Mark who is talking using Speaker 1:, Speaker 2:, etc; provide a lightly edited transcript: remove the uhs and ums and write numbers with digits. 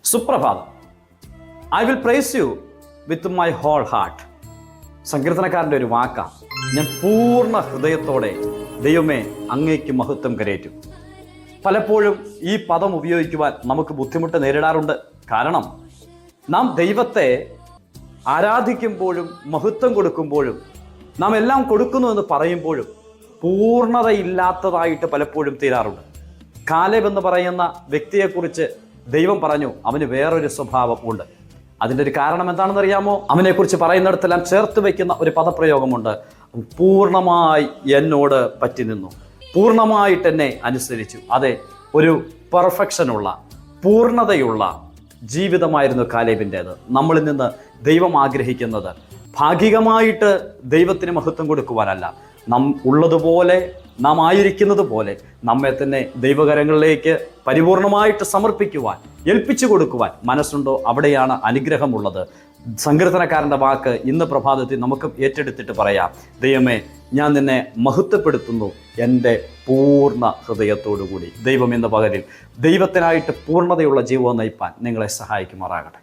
Speaker 1: സുപ്രഭാതം. I will praise you with my whole heart. സങ്കീർത്തനക്കാരൻ്റെ ഒരു വാക്കാണ്. ഞാൻ പൂർണ്ണ ഹൃദയത്തോടെ ദൈവമേ അങ്ങേക്ക് മഹത്വം കരേറ്റും. പലപ്പോഴും ഈ പദം ഉപയോഗിക്കുവാൻ നമുക്ക് ബുദ്ധിമുട്ട് നേരിടാറുണ്ട്. കാരണം നാം ദൈവത്തെ ആരാധിക്കുമ്പോഴും മഹത്വം കൊടുക്കുമ്പോഴും നാം എല്ലാം കൊടുക്കുന്നു എന്ന് പറയുമ്പോഴും പൂർണ്ണതയില്ലാത്തതായിട്ട് പലപ്പോഴും തീരാറുണ്ട്. കാലേബ് എന്ന് പറയുന്ന വ്യക്തിയെക്കുറിച്ച് ദൈവം പറഞ്ഞു അവന് വേറൊരു സ്വഭാവം ഉണ്ട്. അതിൻ്റെ ഒരു കാരണം എന്താണെന്ന് അറിയാമോ? അവനെക്കുറിച്ച് പറയുന്നിടത്തെല്ലാം ചേർത്ത് വയ്ക്കുന്ന ഒരു പദപ്രയോഗമുണ്ട്. പൂർണ്ണമായി എന്നോട് പറ്റി നിന്നു, പൂർണ്ണമായിട്ട് എന്നെ അനുസരിച്ചു. അതെ, ഒരു പെർഫെക്ഷനുള്ള പൂർണ്ണതയുള്ള ജീവിതമായിരുന്നു കാലേബിൻ്റേത്. നമ്മളിൽ നിന്ന് ദൈവം ആഗ്രഹിക്കുന്നത് ഭാഗികമായിട്ട് ദൈവത്തിന് മഹത്വം കൊടുക്കുവാനല്ല, നാം ഉള്ളതുപോലെ നാം ആയിരിക്കുന്നത് പോലെ നമ്മെ തന്നെ ദൈവകരങ്ങളിലേക്ക് പരിപൂർണമായിട്ട് സമർപ്പിക്കുവാൻ, ഏൽപ്പിച്ചു കൊടുക്കുവാൻ മനസ്സുണ്ടോ അവിടെയാണ് അനുഗ്രഹമുള്ളത്. സങ്കീർത്തനക്കാരൻ്റെ വാക്ക് ഇന്ന് പ്രഭാതത്തിൽ നമുക്ക് ഏറ്റെടുത്തിട്ട് പറയാം, ദൈവമേ ഞാൻ നിന്നെ മഹത്വപ്പെടുത്തുന്നു എൻ്റെ പൂർണ്ണ ഹൃദയത്തോടു കൂടി. ദൈവം ഇന്ന് പകലിൽ ദൈവത്തിനായിട്ട് പൂർണ്ണതയുള്ള ജീവിതം നയിപ്പാൻ നിങ്ങളെ സഹായിക്കുമാറാകട്ടെ.